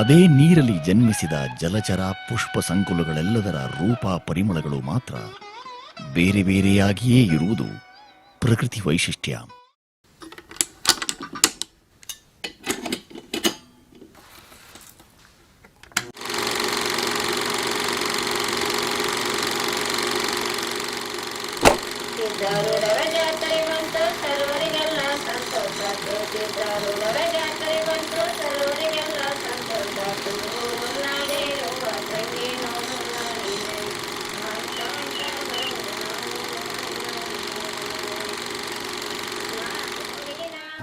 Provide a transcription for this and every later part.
ಅದೇ ನೀರಲ್ಲಿ ಜನ್ಮಿಸಿದ ಜಲಚರ ಪುಷ್ಪ ಸಂಕುಲಗಳೆಲ್ಲದರ ರೂಪ ಪರಿಮಳಗಳು ಮಾತ್ರ ಬೇರೆ ಬೇರೆಯಾಗಿಯೇ ಇರುವುದು ಪ್ರಕೃತಿ ವೈಶಿಷ್ಟ್ಯ.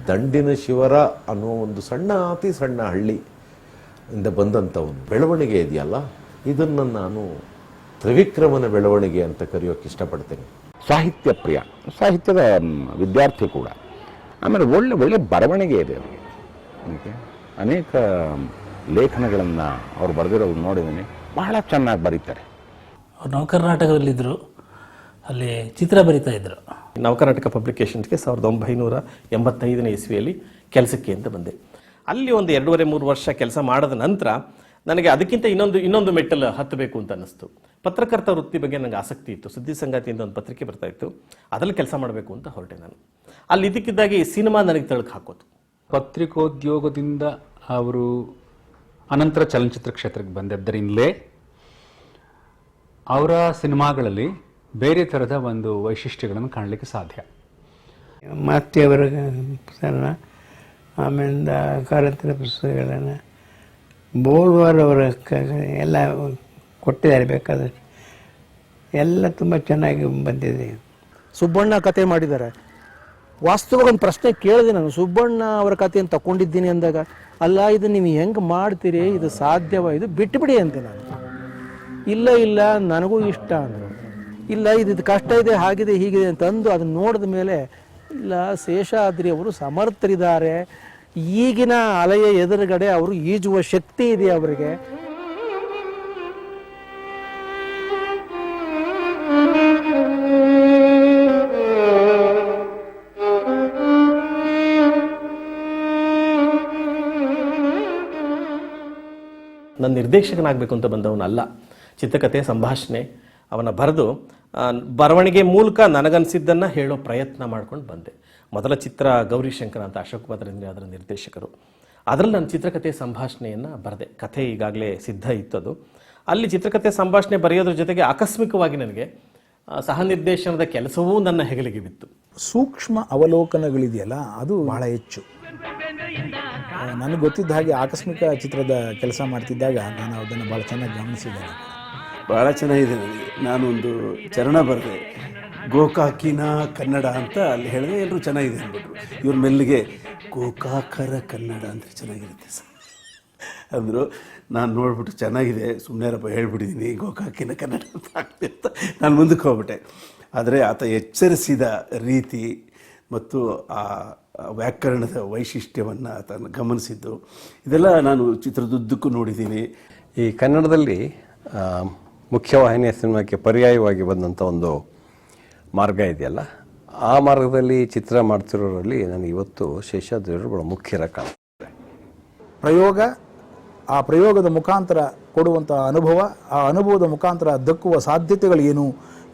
ದಂಡಿನ ಶಿವರ ಅನ್ನೋ ಒಂದು ಅತಿ ಸಣ್ಣ ಹಳ್ಳಿಯಿಂದ ಬಂದಂಥ ಒಂದು ಬೆಳವಣಿಗೆ ಇದೆಯಲ್ಲ, ಇದನ್ನು ನಾನು ತ್ರಿವಿಕ್ರಮನ ಬೆಳವಣಿಗೆ ಅಂತ ಕರೆಯೋಕ್ಕೆ ಇಷ್ಟಪಡ್ತೇನೆ. ಸಾಹಿತ್ಯ ಪ್ರಿಯ, ಸಾಹಿತ್ಯದ ವಿದ್ಯಾರ್ಥಿ ಕೂಡ. ಆಮೇಲೆ ಒಳ್ಳೆ ಒಳ್ಳೆ ಬರವಣಿಗೆ ಇದೆ ಅವರಿಗೆ. ಅನೇಕ ಲೇಖನಗಳನ್ನು ಅವ್ರು ಬರೆದಿರೋದು ನೋಡಿದ್ದೀನಿ, ಬಹಳ ಚೆನ್ನಾಗಿ ಬರೀತಾರೆ. ಅವ್ರು ನವಕರ್ನಾಟಕದಲ್ಲಿದ್ದರು, ಅಲ್ಲಿ ಚಿತ್ರ ಬರಿತಾ ಇದ್ದರು. ನವಕರ್ನಾಟಕ ಪಬ್ಲಿಕೇಶನ್ಸ್ಗೆ 1985ನೇ ಇಸ್ವಿಯಲ್ಲಿ ಕೆಲಸಕ್ಕೆ ಅಂತ ಬಂದೆ. ಅಲ್ಲಿ ಒಂದು 2.5-3 ವರ್ಷ ಕೆಲಸ ಮಾಡಿದ ನಂತರ ನನಗೆ ಅದಕ್ಕಿಂತ ಇನ್ನೊಂದು ಮೆಟ್ಟಲು ಹತ್ತಬೇಕು ಅಂತ ಅನ್ನಿಸ್ತು. ಪತ್ರಕರ್ತ ವೃತ್ತಿ ಬಗ್ಗೆ ನನಗೆ ಆಸಕ್ತಿ ಇತ್ತು. ಸುದ್ದಿ ಸಂಗಾತಿಯಿಂದ ಒಂದು ಪತ್ರಿಕೆ ಬರ್ತಾ ಇತ್ತು, ಅದರಲ್ಲಿ ಕೆಲಸ ಮಾಡಬೇಕು ಅಂತ ಹೊರಟೆ ನಾನು. ಅಲ್ಲಿ ಇದಕ್ಕಿದ್ದಾಗಿ ಸಿನಿಮಾ ನನಗೆ ತಳಕು ಹಾಕೋದು. ಪತ್ರಿಕೋದ್ಯೋಗದಿಂದ ಅವರು ಅನಂತರ ಚಲನಚಿತ್ರ ಕ್ಷೇತ್ರಕ್ಕೆ ಬಂದದ್ದರಿಂದಲೇ ಅವರ ಸಿನಿಮಾಗಳಲ್ಲಿ ಬೇರೆ ಥರದ ಒಂದು ವೈಶಿಷ್ಟ್ಯಗಳನ್ನು ಕಾಣಲಿಕ್ಕೆ ಸಾಧ್ಯ. ಮಾತೆಯವರ ಪುಸ್ತಕ, ಆಮೇಲಿಂದ ಕಾರಂತರ ಪುಸ್ತಕಗಳನ್ನು ಬೋಳ್ವಾರವರ ಎಲ್ಲ ಕೊಟ್ಟಿದ್ದಾರೆ. ಬೇಕಾದ್ರೆ ಎಲ್ಲ ತುಂಬ ಚೆನ್ನಾಗಿ ಬಂದಿದೆ. ಸುಬ್ಬಣ್ಣ ಕತೆ ಮಾಡಿದ್ದಾರೆ. ವಾಸ್ತವವಾಗಿ ಒಂದು ಪ್ರಶ್ನೆ ಕೇಳಿದೆ ನಾನು, ಸುಬ್ಬಣ್ಣ ಅವರ ಕಥೆಯನ್ನು ತಗೊಂಡಿದ್ದೀನಿ ಅಂದಾಗ, ಅಲ್ಲ ಇದು ನೀವು ಹೆಂಗೆ ಮಾಡ್ತೀರಿ, ಇದು ಸಾಧ್ಯವ, ಇದು ಬಿಟ್ಟುಬಿಡಿ ಅಂತೆ ನಾನು. ಇಲ್ಲ ನನಗೂ ಇಷ್ಟ ಅಂದರು. ಇಲ್ಲ ಇದು ಕಷ್ಟ ಇದೆ, ಹಾಗಿದೆ ಹೀಗಿದೆ ಅಂತಂದು ಅದನ್ನು ನೋಡಿದ ಮೇಲೆ, ಇಲ್ಲ ಶೇಷಾದ್ರಿ ಅವರು ಸಮರ್ಥರಿದ್ದಾರೆ, ಈಗಿನ ಅಲೆಯ ಎದುರುಗಡೆ ಅವರು ಈಜುವ ಶಕ್ತಿ ಇದೆ ಅವರಿಗೆ. ನನ್ನ ನಿರ್ದೇಶಕನಾಗಬೇಕು ಅಂತ ಬಂದವನಲ್ಲ. ಚಿತ್ರಕಥೆ, ಸಂಭಾಷಣೆ ಅವನ ಬರೆದು ಬರವಣಿಗೆ ಮೂಲಕ ನನಗನ್ಸಿದ್ದನ್ನು ಹೇಳೋ ಪ್ರಯತ್ನ ಮಾಡ್ಕೊಂಡು ಬಂದೆ. ಮೊದಲ ಚಿತ್ರ ಗೌರಿಶಂಕರ ಅಂತ, ಅಶೋಕ್ ಭದ್ರೇಂದ್ರ ಅದರ ನಿರ್ದೇಶಕರು. ಅದರಲ್ಲಿ ನಾನು ಚಿತ್ರಕಥೆ ಸಂಭಾಷಣೆಯನ್ನು ಬರೆದೆ. ಕಥೆ ಈಗಾಗಲೇ ಸಿದ್ಧ ಇತ್ತದು. ಅಲ್ಲಿ ಚಿತ್ರಕಥೆ ಸಂಭಾಷಣೆ ಬರೆಯೋದ್ರ ಜೊತೆಗೆ ಆಕಸ್ಮಿಕವಾಗಿ ನನಗೆ ಸಹ ನಿರ್ದೇಶನದ ಕೆಲಸವೂ ನನ್ನ ಹೆಗಲಿಗೆ ಬಿತ್ತು. ಸೂಕ್ಷ್ಮ ಅವಲೋಕನಗಳಿದೆಯಲ್ಲ, ಅದು ಬಹಳ ಹೆಚ್ಚು. ನನಗೆ ಗೊತ್ತಿದ್ದ ಹಾಗೆ ಆಕಸ್ಮಿಕ ಚಿತ್ರದ ಕೆಲಸ ಮಾಡ್ತಿದ್ದಾಗ ನಾನು ಅದನ್ನು ಭಾಳ ಚೆನ್ನಾಗಿ ಗಮನಿಸಿದ್ದೇನೆ. ಭಾಳ ಚೆನ್ನಾಗಿದೆ. ನನಗೆ ನಾನೊಂದು ಚರಣ ಬರೆದೆ, ಗೋಕಾಕಿನ ಕನ್ನಡ ಅಂತ. ಅಲ್ಲಿ ಹೇಳಿದೆ, ಎಲ್ಲರೂ ಚೆನ್ನಾಗಿದೆ ಅಂದ್ಬಿಟ್ರು. ಇವ್ರ ಮೆಲ್ಲಿಗೆ ಗೋಕಾಕರ ಕನ್ನಡ ಅಂದರೆ ಚೆನ್ನಾಗಿರುತ್ತೆ ಸರ್ ಅಂದರು. ನಾನು ನೋಡ್ಬಿಟ್ಟು ಚೆನ್ನಾಗಿದೆ, ಸುಮ್ಮನೆರಪ್ಪ ಹೇಳ್ಬಿಟ್ಟಿದ್ದೀನಿ ಗೋಕಾಕಿನ ಕನ್ನಡ ಅಂತ ಆಗ್ತದೆ ಅಂತ ನಾನು ಮುಂದಕ್ಕೆ ಹೋಗ್ಬಿಟ್ಟೆ. ಆದರೆ ಆತ ಎಚ್ಚರಿಸಿದ ರೀತಿ ಮತ್ತು ಆ ವ್ಯಾಕರಣದ ವೈಶಿಷ್ಟ್ಯವನ್ನು ಆತನ ಗಮನಿಸಿದ್ದು, ಇದೆಲ್ಲ ನಾನು ಚಿತ್ರದುದ್ದಕ್ಕೂ ನೋಡಿದ್ದೀನಿ. ಈ ಕನ್ನಡದಲ್ಲಿ ಮುಖ್ಯವಾಹಿನಿಯ ಸಿನಿಮಾಕ್ಕೆ ಪರ್ಯಾಯವಾಗಿ ಬಂದಂಥ ಒಂದು ಮಾರ್ಗ ಇದೆಯಲ್ಲ, ಆ ಮಾರ್ಗದಲ್ಲಿ ಚಿತ್ರ ಮಾಡ್ತಿರೋರಲ್ಲಿ ನನಗೆ ಇವತ್ತು ಶೇಷಾದ್ರಿಯವರು ಬಹಳ ಮುಖ್ಯರ ಕಾಣ್ತಾರೆ. ಪ್ರಯೋಗ, ಆ ಪ್ರಯೋಗದ ಮುಖಾಂತರ ಕೊಡುವಂಥ ಅನುಭವ, ಆ ಅನುಭವದ ಮುಖಾಂತರ ದಕ್ಕುವ ಸಾಧ್ಯತೆಗಳೇನು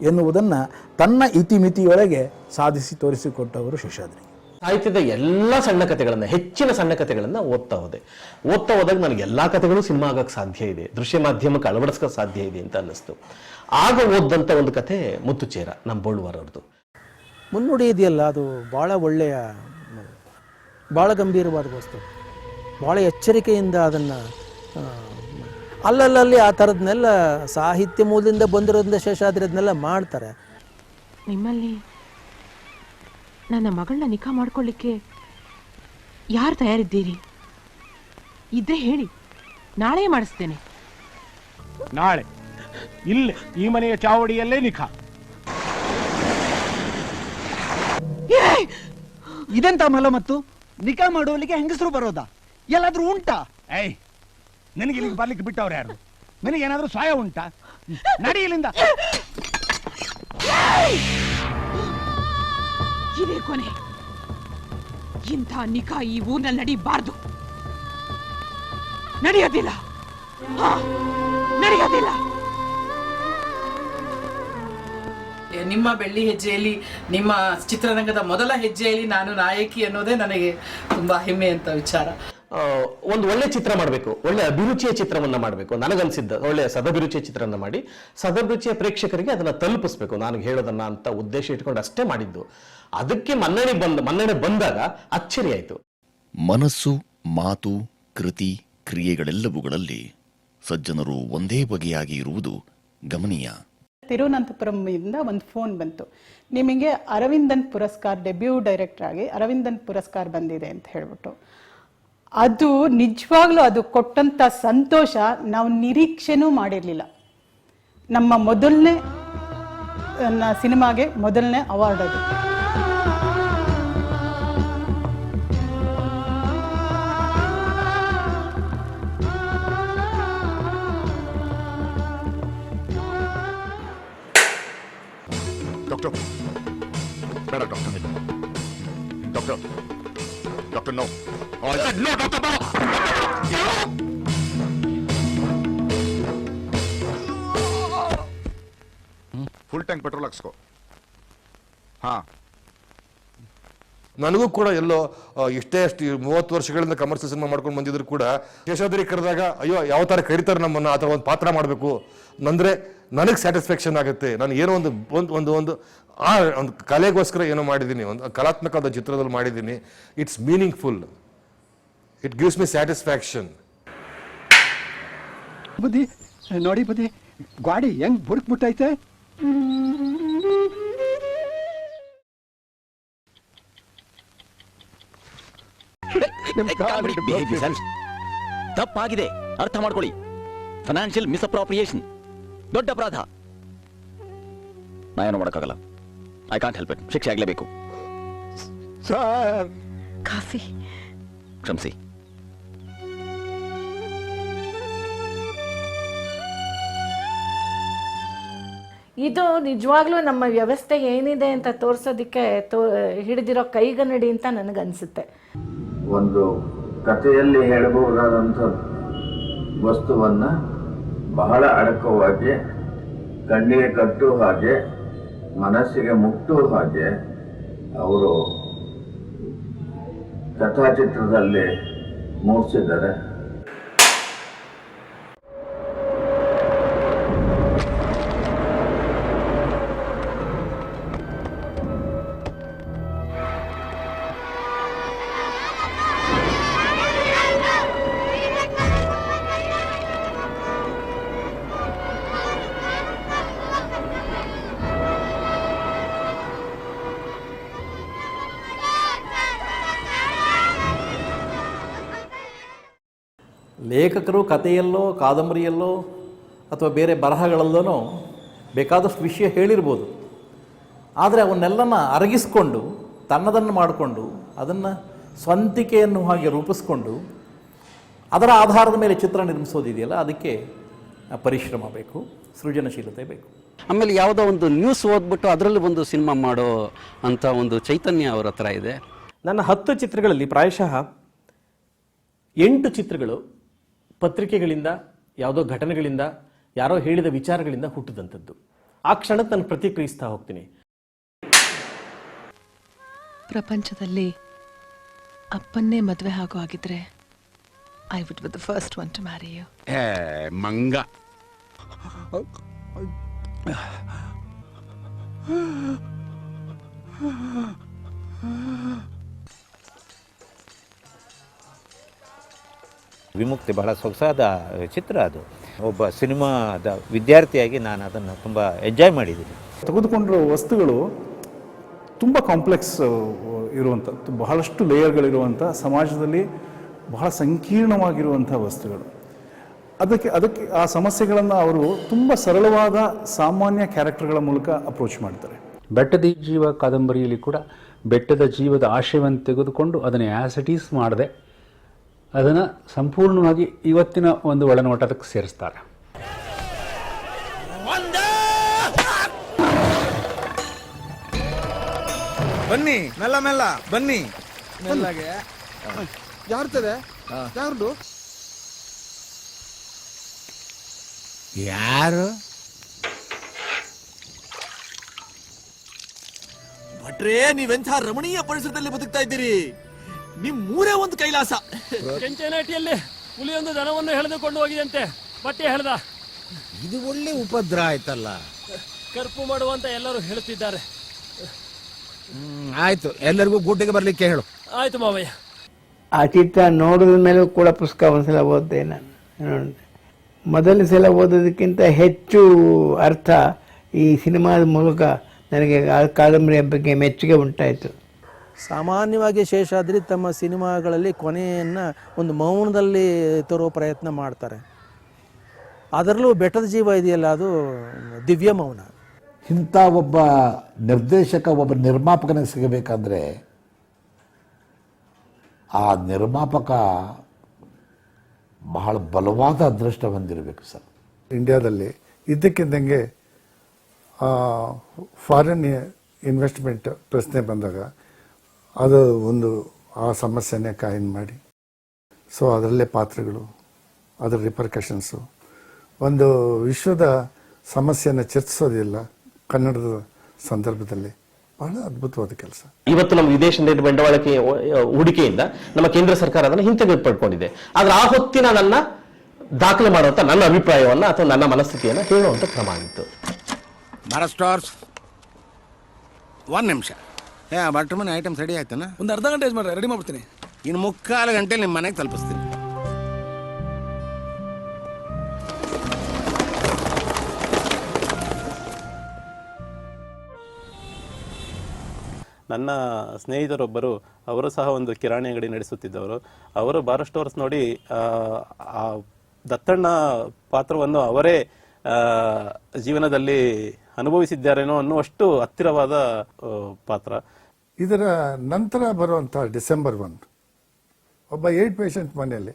ಎನ್ನುವುದನ್ನು ತನ್ನ ಇತಿಮಿತಿಯೊಳಗೆ ಸಾಧಿಸಿ ತೋರಿಸಿಕೊಟ್ಟವರು ಶೇಷಾದ್ರಿ. ಸಾಹಿತ್ಯದ ಎಲ್ಲ ಸಣ್ಣ ಕಥೆಗಳನ್ನು, ಹೆಚ್ಚಿನ ಸಣ್ಣ ಕಥೆಗಳನ್ನು ಓದ್ತಾ ಹೋದಾಗ ನನಗೆ ಎಲ್ಲ ಕಥೆಗಳು ಸಿನಿಮಾ ಆಗಕ್ಕೆ ಸಾಧ್ಯ ಇದೆ, ದೃಶ್ಯ ಮಾಧ್ಯಮಕ್ಕೆ ಅಳವಡಿಸ್ಕೋಕ್ಕೆ ಸಾಧ್ಯ ಇದೆ ಅಂತ ಅನ್ನಿಸ್ತು. ಆಗ ಓದ್ದಂಥ ಒಂದು ಕಥೆ ಮುತ್ತುಚೇರ, ನಮ್ಮ ಬೋಳ್ವಾರ್ ಅವ್ರದ್ದು. ಮುನ್ನುಡಿ ಇದೆಯಲ್ಲ, ಅದು ಭಾಳ ಒಳ್ಳೆಯ, ಭಾಳ ಗಂಭೀರವಾದ ವಸ್ತು. ಭಾಳ ಎಚ್ಚರಿಕೆಯಿಂದ ಅದನ್ನು ಅಲ್ಲಲ್ಲಿ ಆ ಥರದನ್ನೆಲ್ಲ ಸಾಹಿತ್ಯ ಮೂಲದಿಂದ ಬಂದಿರೋದ್ರಿಂದ ಶೇಷಾದ್ರಿ ಅದನ್ನೆಲ್ಲ ಮಾಡ್ತಾರೆ. ನಿಮ್ಮಲ್ಲಿ ನನ್ನ ಮಗಳನ್ನ ನಿಖಾ ಮಾಡ್ಕೊಳ್ಳಿಕ್ಕೆ ಯಾರು ತಯಾರಿದ್ದೀರಿ? ಇದ್ದೇ ಹೇಳಿ, ನಾಳೆ ಮಾಡಿಸ್ತೇನೆ. ನಾಳೆ ಇಲ್ಲೇ ಈ ಮನೆಯ ಚಾವಡಿಯಲ್ಲೇ ನಿಖಾ. ಇದೆಂತ ಮಲ ಮತ್ತು ನಿಖಾ ಮಾಡೋಲಿಕ್ಕೆ ಹೆಂಗಸರು ಬರೋದಾ? ಎಲ್ಲಾದ್ರೂ ಉಂಟಾ? ಏಯ್, ನನಗೆ ಇಲ್ಲಿಗೆ ಬರ್ಲಿಕ್ಕೆ ಬಿಟ್ಟವ್ರು ಯಾರು? ನನಗೇನಾದ್ರೂ ಸಹಾಯ ಉಂಟಾ? ನಡಿ ಇಲ್ಲಿಂದ. ಇದೇ ಕೊನೆ. ಇಂಥ ನಿಖಾ ಈ ಊರಿನಲ್ಲಿ ನಡೀಬಾರ್ದು. ನಡೆಯೋದಿಲ್ಲ, ನಡೆಯೋದಿಲ್ಲ. ನಿಮ್ಮ ಬೆಳ್ಳಿ ಹೆಜ್ಜೆಯಲ್ಲಿ, ನಿಮ್ಮ ಚಿತ್ರರಂಗದ ಮೊದಲ ಹೆಜ್ಜೆಯಲ್ಲಿ ನಾನು ನಾಯಕಿ ಅನ್ನೋದೇ ನನಗೆ ತುಂಬಾ ಹೆಮ್ಮೆ ಅಂತ ವಿಚಾರ. ಒಂದು ಒಳ್ಳೆ ಚಿತ್ರ ಮಾಡಬೇಕು, ಒಳ್ಳೆ ಅಭಿರುಚಿಯ ಚಿತ್ರವನ್ನ ಮಾಡಬೇಕು. ನನಗನ್ಸಿದ್ದ ಒಳ್ಳೆಯ ಸದಭಿರುಚಿಯ ಚಿತ್ರವನ್ನ ಮಾಡಿ ಸದಭಿರುಚಿಯ ಪ್ರೇಕ್ಷಕರಿಗೆ ಅದನ್ನ ತಲುಪಿಸ್ಬೇಕು ನಾನು ಹೇಳೋದನ್ನ ಅಂತ ಉದ್ದೇಶ ಇಟ್ಕೊಂಡು ಅಷ್ಟೇ ಮಾಡಿದ್ದು. ಅದಕ್ಕೆ ಮನ್ನಣೆ ಬಂದಾಗ ಅಚ್ಚರಿ ಆಯಿತು. ಮನಸ್ಸು, ಮಾತು, ಕೃತಿ, ಕ್ರಿಯೆಗಳೆಲ್ಲವುಗಳಲ್ಲಿ ಸಜ್ಜನರು ಒಂದೇ ಬಗೆಯಾಗಿ ಇರುವುದು ಗಮನೀಯ. ತಿರುವನಂತಪುರಂನಿಂದ ಒಂದು ಫೋನ್ ಬಂತು, ನಿಮಗೆ ಅರವಿಂದನ್ ಪುರಸ್ಕಾರ, ಡೆಬ್ಯೂ ಡೈರೆಕ್ಟರ್ ಆಗಿ ಅರವಿಂದನ್ ಪುರಸ್ಕಾರ ಬಂದಿದೆ ಅಂತ ಹೇಳ್ಬಿಟ್ಟು. ಅದು ನಿಜವಾಗ್ಲೂ ಅದು ಕೊಟ್ಟಂತ ಸಂತೋಷ ನಾವು ನಿರೀಕ್ಷೆನೂ ಮಾಡಿರಲಿಲ್ಲ. ನಮ್ಮ ಮೊದಲನೇ ಸಿನಿಮಾಗೆ ಮೊದಲನೇ ಅವಾರ್ಡ್ ಅದು. Doctor. Better, doctor. Doctor. Doctor, no. Oh, I said no, doctor, no! Full tank petrol ಹಾಕ್ಸ್ಕೋ. ಹಾ. ನನಗೂ ಕೂಡ ಎಲ್ಲೋ ಇಷ್ಟೇ 30 ವರ್ಷಗಳಿಂದ ಕಮರ್ಷಿಯಲ್ ಸಿನಿಮಾ ಮಾಡ್ಕೊಂಡು ಬಂದಿದ್ರು ಕೂಡ ಶೇಷಾದ್ರಿ ಕರೆದಾಗ ಅಯ್ಯೋ ಯಾವ ಥರ ಕರೀತಾರೆ ನಮ್ಮನ್ನು, ಆ ಥರ ಒಂದು ಪಾತ್ರ ಮಾಡಬೇಕು ಅಂದರೆ ನನಗೆ ಸ್ಯಾಟಿಸ್ಫ್ಯಾಕ್ಷನ್ ಆಗುತ್ತೆ. ನಾನು ಏನೋ ಒಂದು ಕಲೆಗೋಸ್ಕರ ಏನೋ ಮಾಡಿದ್ದೀನಿ, ಒಂದು ಕಲಾತ್ಮಕವಾದ ಚಿತ್ರದಲ್ಲಿ ಮಾಡಿದ್ದೀನಿ. It's meaningful, it gives me satisfaction. ಬುದ್ಧಿ ನೋಡಿ, ಬುದ್ಧಿ ಗಾಡಿ ಹೆಂಗ್ ಬುರ್ಕ್ಬಿಟ್ಟೈತೆ. ತಪ್ಪಾಗಿದೆ, ಅರ್ಥ ಮಾಡ್ಕೊಳ್ಳಿ. ಫೈನಾನ್ಷಿಯಲ್ ಮಿಸ್ಅಪ್ರಾಪ್ರಿಯೇಷನ್ ದೊಡ್ಡ ಅಪರಾಧ. ನಾ ಏನು ಮಾಡೋಕ್ಕಾಗಲ್ಲ. I can't help it. ಶಿಕ್ಷೆ ಆಗಲೇಬೇಕು. ಕಾಫಿ ಕ್ಷಮಿಸಿ. ಇದು ನಿಜವಾಗ್ಲೂ ನಮ್ಮ ವ್ಯವಸ್ಥೆ ಏನಿದೆ ಅಂತ ತೋರಿಸೋದಕ್ಕೆ ಹಿಡಿದಿರೋ ಕೈಗನ್ನಡಿ ಅಂತ ನನಗನ್ಸುತ್ತೆ. ಒಂದು ಕಥೆಯಲ್ಲಿ ಹೇಳಬಹುದಾದಂಥ ವಸ್ತುವನ್ನು ಬಹಳ ಅಡಕವಾಗಿ, ಕಣ್ಣಿಗೆ ಕಟ್ಟುವ ಹಾಗೆ, ಮನಸ್ಸಿಗೆ ಮುಟ್ಟುವ ಹಾಗೆ ಅವರು ಕಥಾಚಿತ್ರದಲ್ಲಿ ಮೂಡಿಸಿದ್ದಾರೆ. ಲೇಖಕರು ಕಥೆಯಲ್ಲೋ, ಕಾದಂಬರಿಯಲ್ಲೋ ಅಥವಾ ಬೇರೆ ಬರಹಗಳಲ್ಲೋ ಬೇಕಾದಷ್ಟು ವಿಷಯ ಹೇಳಿರ್ಬೋದು. ಆದರೆ ಅವನ್ನೆಲ್ಲನ ಅರಗಿಸ್ಕೊಂಡು ತನ್ನದನ್ನು ಮಾಡಿಕೊಂಡು ಅದನ್ನು ಸ್ವಂತಿಕೆಯನ್ನು ಹಾಗೆ ರೂಪಿಸ್ಕೊಂಡು ಅದರ ಆಧಾರದ ಮೇಲೆ ಚಿತ್ರ ನಿರ್ಮಿಸೋದಿದೆಯಲ್ಲ, ಅದಕ್ಕೆ ಪರಿಶ್ರಮ ಬೇಕು, ಸೃಜನಶೀಲತೆ ಬೇಕು. ಆಮೇಲೆ ಯಾವುದೋ ಒಂದು ನ್ಯೂಸ್ ಓದ್ಬಿಟ್ಟು ಅದರಲ್ಲಿ ಒಂದು ಸಿನಿಮಾ ಮಾಡೋ ಅಂಥ ಒಂದು ಚೈತನ್ಯ ಅವರ ಹತ್ರ ಇದೆ. ನನ್ನ 10 ಚಿತ್ರಗಳಲ್ಲಿ ಪ್ರಾಯಶಃ 8 ಚಿತ್ರಗಳು ಪತ್ರಿಕೆಗಳಿಂದ, ಯಾವುದೋ ಘಟನೆಗಳಿಂದ, ಯಾರೋ ಹೇಳಿದ ವಿಚಾರಗಳಿಂದ ಹುಟ್ಟಿದಂಥದ್ದು. ಆ ಕ್ಷಣಕ್ಕೆ ನಾನು ಪ್ರತಿಕ್ರಿಯಿಸ್ತಾ ಹೋಗ್ತೀನಿ. ಪ್ರಪಂಚದಲ್ಲಿ ಅಪ್ಪನ್ನೇ ಮದುವೆ ಆಗೋ ಆಗಿದ್ರೆ I would be the first one to marry you. ಮಂಗ. ವಿಮುಕ್ತಿ ಬಹಳ ಸೊಗಸಾದ ಚಿತ್ರ. ಅದು ಒಬ್ಬ ಸಿನಿಮಾದ ವಿದ್ಯಾರ್ಥಿಯಾಗಿ ನಾನು ಅದನ್ನು ತುಂಬ ಎಂಜಾಯ್ ಮಾಡಿದ್ದೀನಿ. ತೆಗೆದುಕೊಂಡಿರೋ ವಸ್ತುಗಳು ತುಂಬ ಕಾಂಪ್ಲೆಕ್ಸ್ ಇರುವಂಥ, ಬಹಳಷ್ಟು ಲೇಯರ್ಗಳಿರುವಂಥ, ಸಮಾಜದಲ್ಲಿ ಬಹಳ ಸಂಕೀರ್ಣವಾಗಿರುವಂಥ ವಸ್ತುಗಳು. ಅದಕ್ಕೆ ಆ ಸಮಸ್ಯೆಗಳನ್ನು ಅವರು ತುಂಬ ಸರಳವಾದ ಸಾಮಾನ್ಯ ಕ್ಯಾರೆಕ್ಟರ್ಗಳ ಮೂಲಕ ಅಪ್ರೋಚ್ ಮಾಡ್ತಾರೆ. ಬೆಟ್ಟದ ಜೀವ ಕಾದಂಬರಿಯಲ್ಲಿ ಕೂಡ ಬೆಟ್ಟದ ಜೀವದ ಆಶಯವನ್ನು ತೆಗೆದುಕೊಂಡು ಅದನ್ನು ಆ್ಯಸ್ ಇಟ್ ಈಸ್ ಮಾಡದೆ ಅದನ್ನು ಸಂಪೂರ್ಣವಾಗಿ ಇವತ್ತಿನ ಒಂದು ಒಳನೋಟಕ್ಕೆ ಸೇರಿಸ್ತಾರೆ. ಬನ್ನಿ, ಮೆಲ್ಲ ಮೆಲ್ಲ ಬನ್ನಿ, ಮೆಲ್ಲಗೆ. ಯಾರ್ತದೆ ಯಾರ್ದು ಯಾರು? ಭಟ್ರೇ, ನೀವೆಂಥ ರಮಣೀಯ ಪರಿಸರದಲ್ಲಿ ಬದುಕ್ತಾ ಇದ್ದೀರಿ. ನಿಮ್ಮೂರೇ ಒಂದು ಕೈಲಾಸ. ಕೆಂಚನಾಟಿಯಲ್ಲಿ ಹುಲಿಯೊಂದು ದನವನ್ನು ಎಳೆದುಕೊಂಡು ಹೋಗಿದಂತೆ ಬಟ್ಟೆ ಹೇಳ್ದ. ಇದು ಒಳ್ಳೆ ಉಪದ್ರ ಆಯ್ತಲ್ಲ. ಕರ್ಪು ಮಾಡುವಂತ ಎಲ್ಲರೂ ಹೇಳುತ್ತಿದ್ದಾರೆ. ಆಯ್ತು, ಎಲ್ಲರಿಗೂ ಗೂಟಿಗೆ ಬರ್ಲಿಕ್ಕೆ ಹೇಳು. ಆಯ್ತು ಮಾವಯ್ಯ. ಆ ಚಿತ್ರ ನೋಡಿದ ಮೇಲೂ ಕೂಡ ಪುಸ್ತಕ ಒಂದ್ಸಲ ಓದಿದೆ ನಾನು. ಮೊದಲ ಸಲ ಓದೋದಕ್ಕಿಂತ ಹೆಚ್ಚು ಅರ್ಥ ಈ ಸಿನಿಮಾದ ಮೂಲಕ ನನಗೆ ಆ ಕಾದಂಬರಿಯ ಬಗ್ಗೆ ಮೆಚ್ಚುಗೆ ಉಂಟಾಯಿತು. ಸಾಮಾನ್ಯವಾಗಿ ಶೇಷಾದ್ರಿ ತಮ್ಮ ಸಿನಿಮಾಗಳಲ್ಲಿ ಕೊನೆಯನ್ನು ಒಂದು ಮೌನದಲ್ಲಿ ತರೋ ಪ್ರಯತ್ನ ಮಾಡ್ತಾರೆ. ಅದರಲ್ಲೂ ಬೆಟ್ಟದ ಜೀವ ಇದೆಯಲ್ಲ, ಅದು ದಿವ್ಯ ಮೌನ. ಇಂಥ ಒಬ್ಬ ನಿರ್ದೇಶಕ ಒಬ್ಬ ನಿರ್ಮಾಪಕನಿಗೆ ಸಿಗಬೇಕಂದ್ರೆ ಆ ನಿರ್ಮಾಪಕ ಬಹಳ ಬಲವಾದ ಅದೃಷ್ಟ ಹೊಂದಿರಬೇಕು ಸರ್. ಇಂಡಿಯಾದಲ್ಲಿ ಇದ್ದಕ್ಕಿದ್ದಂಗೆ ಫಾರಿನ್ ಇನ್ವೆಸ್ಟ್ಮೆಂಟ್ ಪ್ರಶ್ನೆ ಬಂದಾಗ ಅದು ಒಂದು ಆ ಸಮಸ್ಯೆನೇ ಕಾಯಿನ್ ಮಾಡಿ, ಸೊ ಅದರಲ್ಲೇ ಪಾತ್ರಗಳು, ಅದರ ರಿಪರ್ಕಷನ್ಸು, ಒಂದು ವಿಶ್ವದ ಸಮಸ್ಯೆಯನ್ನು ಚರ್ಚಿಸೋದಿಲ್ಲ ಕನ್ನಡದ ಸಂದರ್ಭದಲ್ಲಿ ಬಹಳ ಅದ್ಭುತವಾದ ಕೆಲಸ. ಇವತ್ತು ನಮ್ಮ ವಿದೇಶಿ ಬಂಡವಾಳಕ್ಕೆ ಹೂಡಿಕೆಯಿಂದ ನಮ್ಮ ಕೇಂದ್ರ ಸರ್ಕಾರ ಅದನ್ನು ಹಿಂತೆಗೆದು ಪಡ್ಕೊಂಡಿದೆ. ಆದ್ರೆ ಆ ಹೊತ್ತಿನ ನನ್ನ ದಾಖಲೆ ಮಾಡುವಂತ ನನ್ನ ಅಭಿಪ್ರಾಯವನ್ನ ಅಥವಾ ನನ್ನ ಮನಸ್ಥಿತಿಯನ್ನು ಹೇಳುವಂತ ಕ್ರಮ ಆಗಿತ್ತು. ಭಾರತ್ ಸ್ಟಾರ್ಸ್, 1 ನಿಮಿಷ. ಭಟ್ರ ಮನೆ ಐಟಮ್ಸ್ ರೆಡಿ ಆಯ್ತಾನ? ಒಂದು ಅರ್ಧ ಗಂಟೆ ಮಾಡ್ರೆ ರೆಡಿ ಮಾಡ್ಬಿಡ್ತೀನಿ. ಇನ್ನು 3/4 ಗಂಟೆಲಿ ನಿಮ್ಮ ಮನೆಗೆ ತಲುಪಿಸ್ತೀನಿ. ನನ್ನ ಸ್ನೇಹಿತರೊಬ್ಬರು, ಅವರು ಸಹ ಒಂದು ಕಿರಾಣಿ ಅಂಗಡಿ ನಡೆಸುತ್ತಿದ್ದವರು. ಅವರು ಭಾರತ್ ಸ್ಟೋರ್ಸ್ ನೋಡಿ ಆ ದತ್ತಣ್ಣ ಪಾತ್ರವನ್ನು ಅವರೇ ಜೀವನದಲ್ಲಿ ಅನುಭವಿಸಿದ್ದಾರೇನೋ ಅನ್ನುವಷ್ಟು ಹತ್ತಿರವಾದ ಪಾತ್ರ. ಇದರ ನಂತರ ಬರುವಂಥ ಡಿಸೆಂಬರ್ 1 ಒಬ್ಬ ಏಡ್ ಪೇಷಂಟ್ ಮನೆಯಲ್ಲಿ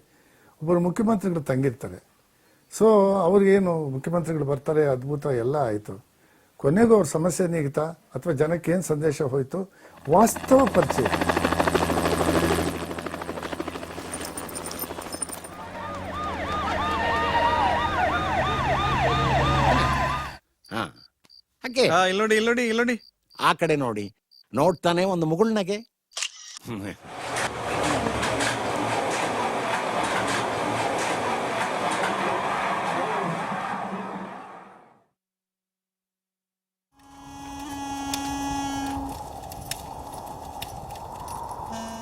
ಒಬ್ಬರು ಮುಖ್ಯಮಂತ್ರಿಗಳು ತಂಗಿರ್ತಾರೆ. ಸೊ ಅವ್ರಿಗೇನು ಮುಖ್ಯಮಂತ್ರಿಗಳು ಬರ್ತಾರೆ, ಅದ್ಭುತ ಎಲ್ಲ ಆಯಿತು. ಕೊನೆಗೂ ಅವ್ರ ಸಮಸ್ಯೆ ನೀಗಿತಾ ಅಥವಾ ಜನಕ್ಕೆ ಏನು ಸಂದೇಶ ಹೋಯಿತು, ವಾಸ್ತವ ಪರಿಚಯ. ಇಲ್ಲಿ ನೋಡಿ, ಆ ಕಡೆ ನೋಡಿ. ನೋಡ್ತಾನೆ ಒಂದು ಮುಗುಳ್ನಗೆ.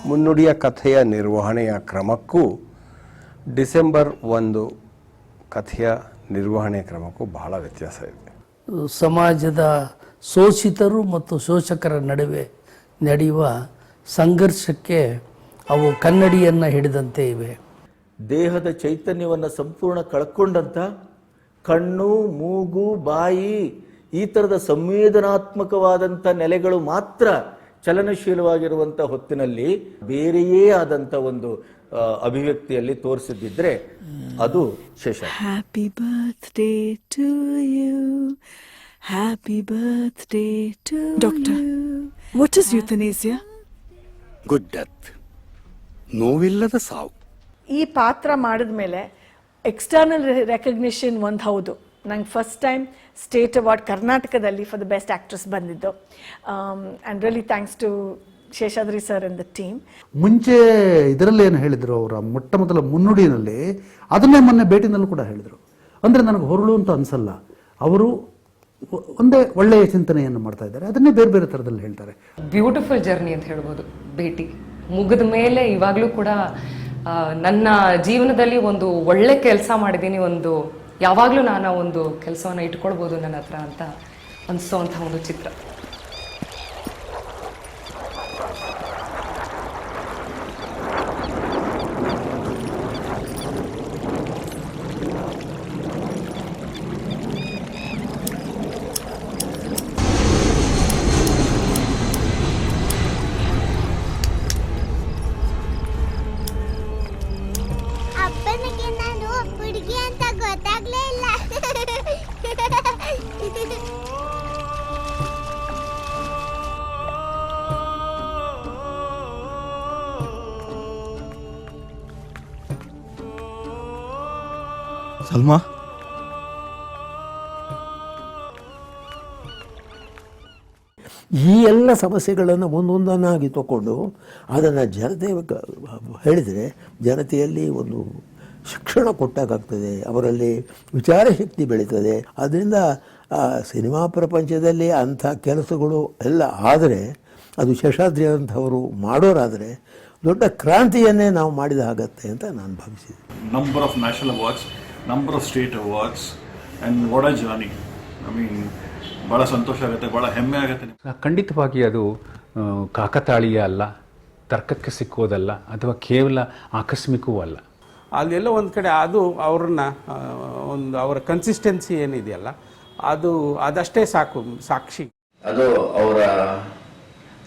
ಮುನ್ನುಡಿಯ ಕಥೆಯ ನಿರ್ವಹಣೆಯ ಕ್ರಮಕ್ಕೂ ಡಿಸೆಂಬರ್ 1 ಕಥೆಯ ನಿರ್ವಹಣೆಯ ಕ್ರಮಕ್ಕೂ ಬಹಳ ವ್ಯತ್ಯಾಸ ಇದೆ. ಸಮಾಜದ ಶೋಷಿತರು ಮತ್ತು ಶೋಷಕರ ನಡುವೆ ನಡೆಯುವ ಸಂಘರ್ಷಕ್ಕೆ ಅವು ಕನ್ನಡಿಯನ್ನು ಹಿಡಿದಂತೆ ಇವೆ. ದೇಹದ ಚೈತನ್ಯವನ್ನು ಸಂಪೂರ್ಣ ಕಳ್ಕೊಂಡಂಥ ಕಣ್ಣು, ಮೂಗು, ಬಾಯಿ ಈ ಥರದ ಸಂವೇದನಾತ್ಮಕವಾದಂಥ ನೆಲೆಗಳು ಮಾತ್ರ ಚಲನಶೀಲವಾಗಿರುವಂಥ ಹೊತ್ತಿನಲ್ಲಿ ಬೇರೆಯೇ ಆದಂಥ ಒಂದು ಅಭಿವ್ಯಕ್ತಿಯಲ್ಲಿ ತೋರಿಸಿದ್ದಿದ್ರೆ ಅದು ಶೇಷ. Happy birthday to you, happy birthday to doctor. What is euthanasia? Good death, ನೋವಿಲ್ಲದ ಸಾವು. ಈ ಪಾತ್ರ ಮಾಡಿದ್ಮೇಲೆ ಎಕ್ಸ್ಟರ್ನಲ್ ರೆಕಗ್ನಿಷನ್ ಒಂದು ಹೌದು. ನಂಗೆ ಫಸ್ಟ್ ಟೈಮ್ ಸ್ಟೇಟ್ ಅವಾರ್ಡ್ ಕರ್ನಾಟಕದಲ್ಲಿ ಫಾರ್ ದ ಬೆಸ್ಟ್ ಆ್ಯಕ್ಟ್ರೆಸ್ ಬಂದಿದ್ದು. And really thanks to Seshadri sir and the team. ಮುಂಚೆ ಇದರಲ್ಲಿ ಏನು ಹೇಳಿದರು, ಅವರ ಮೊಟ್ಟ ಮೊದಲ ಮುನ್ನುಡಿನಲ್ಲಿ ಅದನ್ನೇ ಮೊನ್ನೆ ಭೇಟಿನಲ್ಲೂ ಕೂಡ ಹೇಳಿದರು. ಅಂದರೆ ನನಗೆ ಹೊರಳು ಅಂತ ಅನಿಸಲ್ಲ, ಅವರು ಒಂದೇ ಒಳ್ಳೆಯ ಚಿಂತನೆಯನ್ನು ಮಾಡ್ತಾ ಇದ್ದಾರೆ, ಅದನ್ನೇ ಬೇರೆ ಬೇರೆ ಥರದಲ್ಲಿ ಹೇಳ್ತಾರೆ. ಬ್ಯೂಟಿಫುಲ್ ಜರ್ನಿ ಅಂತ ಹೇಳ್ಬೋದು. ಭೇಟಿ ಮುಗಿದ ಮೇಲೆ ಇವಾಗಲೂ ಕೂಡ ನನ್ನ ಜೀವನದಲ್ಲಿ ಒಂದು ಒಳ್ಳೆ ಕೆಲಸ ಮಾಡಿದ್ದೀನಿ, ಒಂದು ಯಾವಾಗಲೂ ನಾನು ಒಂದು ಕೆಲಸವನ್ನು ಇಟ್ಕೊಳ್ಬೋದು ನನ್ನ ಹತ್ರ ಅಂತ ಅನಿಸೋವಂಥ ಒಂದು ಚಿತ್ರ. ಅಪ್ಪನಿಗೆ ನಾನು ಹುಡುಗಿ ಅಂತ ಗೊತ್ತಾಗ್ಲೇ ಇಲ್ಲ. ಸಲ್ಮಾ, ಈ ಎಲ್ಲ ಸಮಸ್ಯೆಗಳನ್ನು ಒಂದೊಂದನ್ನಾಗಿ ತಗೊಂಡು ಅದನ್ನು ಜನತೆ ಹೇಳಿದರೆ ಜನತೆಯಲ್ಲಿ ಒಂದು ಶಿಕ್ಷಣ ಕೊಟ್ಟಾಗ್ತದೆ, ಅವರಲ್ಲಿ ವಿಚಾರ ಶಕ್ತಿ ಬೆಳೀತದೆ. ಅದರಿಂದ ಸಿನಿಮಾ ಪ್ರಪಂಚದಲ್ಲಿ ಅಂಥ ಕೆಲಸಗಳು ಎಲ್ಲ ಆದರೆ, ಅದು ಶೇಷಾದ್ರಿ ಅಂಥವರು ಮಾಡೋರಾದರೆ ದೊಡ್ಡ ಕ್ರಾಂತಿಯನ್ನೇ ನಾವು ಮಾಡಿದ ಆಗತ್ತೆ ಅಂತ ನಾನು ಭಾವಿಸಿದೆ. Number of national awards, number of state awards, and what a journey. I mean ಭಾಳ ಸಂತೋಷ ಆಗುತ್ತೆ, ಭಾಳ ಹೆಮ್ಮೆ ಆಗುತ್ತೆ. ಖಂಡಿತವಾಗಿ ಅದು ಕಾಕತಾಳೀಯ ಅಲ್ಲ, ತರ್ಕಕ್ಕೆ ಸಿಕ್ಕೋದಲ್ಲ, ಅಥವಾ ಕೇವಲ ಆಕಸ್ಮಿಕವೂ ಅಲ್ಲ. ಅಲ್ಲೆಲ್ಲ ಒಂದು ಕಡೆ ಅದು ಅವ್ರನ್ನ ಒಂದು ಅವರ ಕನ್ಸಿಸ್ಟೆನ್ಸಿ ಏನಿದೆಯಲ್ಲ ಅದಷ್ಟೇ ಸಾಕ್ಷಿ. ಅದು ಅವರ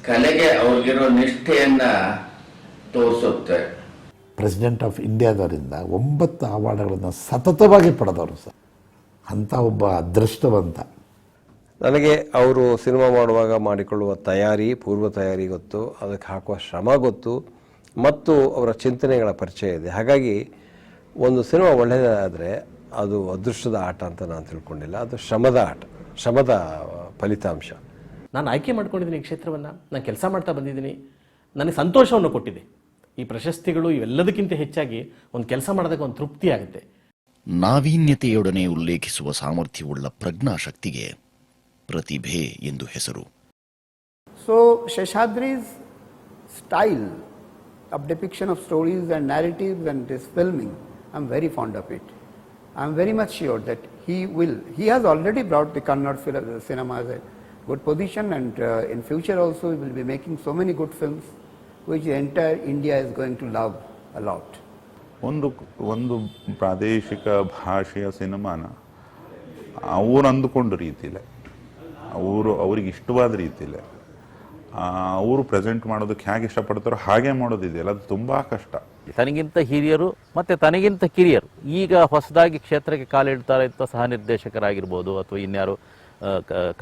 ಕಲೆಗೆ ಅವ್ರಿಗಿರೋ ನಿಷ್ಠೆಯನ್ನ ತೋರಿಸುತ್ತೆ. ಪ್ರೆಸಿಡೆಂಟ್ ಆಫ್ ಇಂಡಿಯಾದವರಿಂದ 9 ಅವಾರ್ಡ್ಗಳನ್ನು ಸತತವಾಗಿ ಪಡೆದವರು ಸರ್. ಅಂಥ ಒಬ್ಬ ಅದೃಷ್ಟವಂತ. ನನಗೆ ಅವರು ಸಿನಿಮಾ ಮಾಡುವಾಗ ಮಾಡಿಕೊಳ್ಳುವ ತಯಾರಿ, ಪೂರ್ವ ತಯಾರಿ ಗೊತ್ತು, ಅದಕ್ಕೆ ಹಾಕುವ ಶ್ರಮ ಗೊತ್ತು, ಮತ್ತು ಅವರ ಚಿಂತನೆಗಳ ಪರಿಚಯ ಇದೆ. ಹಾಗಾಗಿ ಒಂದು ಸಿನಿಮಾ ಒಳ್ಳೆಯದಾದರೆ ಅದು ಅದೃಷ್ಟದ ಆಟ ಅಂತ ನಾನು ತಿಳ್ಕೊಂಡಿಲ್ಲ, ಅದು ಶ್ರಮದ ಆಟ, ಶ್ರಮದ ಫಲಿತಾಂಶ. ನಾನು ಆಯ್ಕೆ ಮಾಡ್ಕೊಂಡಿದ್ದೀನಿ ಈ ಕ್ಷೇತ್ರವನ್ನು, ನಾನು ಕೆಲಸ ಮಾಡ್ತಾ ಬಂದಿದ್ದೀನಿ, ನನಗೆ ಸಂತೋಷವನ್ನು ಕೊಟ್ಟಿದೆ. ಈ ಪ್ರಶಸ್ತಿಗಳು ಇವೆಲ್ಲದಕ್ಕಿಂತ ಹೆಚ್ಚಾಗಿ ಒಂದು ಕೆಲಸ ಮಾಡಿದಾಗ ಒಂದು ತೃಪ್ತಿ ಆಗುತ್ತೆ. ನಾವೀನ್ಯತೆಯೊಡನೆ ಉಲ್ಲೇಖಿಸುವ ಸಾಮರ್ಥ್ಯವುಳ್ಳ ಪ್ರಜ್ಞಾಶಕ್ತಿಗೆ ಪ್ರತಿಭೆ ಎಂದು ಹೆಸರು. ಸೊ ಶೇಷಾದ್ರಿ's style of depiction of stories and narratives and his filming, I'm very fond of it. I'm very much sure that he has already brought the Kannada cinema as a good position, and in future also he will be making so many good films which the entire India is going to love a lot. ಒಂದು ಪ್ರಾದೇಶಿಕ ಭಾಷೆಯ ಸಿನಿಮಾನ ಅವರು ಅಂದುಕೊಂಡ ರೀತಿಯಲ್ಲೇ, ಅವ್ರಿಗೆ ಇಷ್ಟವಾದ ರೀತಿಯಲ್ಲೇ ಅವರು ಪ್ರೆಸೆಂಟ್ ಮಾಡೋದಕ್ಕೆ ಹೇಗೆ ಇಷ್ಟಪಡ್ತಾರೋ ಹಾಗೆ ಮಾಡೋದಿದೆಯಲ್ಲ, ಅದು ತುಂಬ ಕಷ್ಟ. ತನಗಿಂತ ಹಿರಿಯರು ಮತ್ತು ತನಗಿಂತ ಕಿರಿಯರು ಈಗ ಹೊಸದಾಗಿ ಕ್ಷೇತ್ರಕ್ಕೆ ಕಾಲಿಡ್ತಾರೆ ಅಂತ ಸಹ ನಿರ್ದೇಶಕರಾಗಿರ್ಬೋದು, ಅಥವಾ ಇನ್ಯಾರು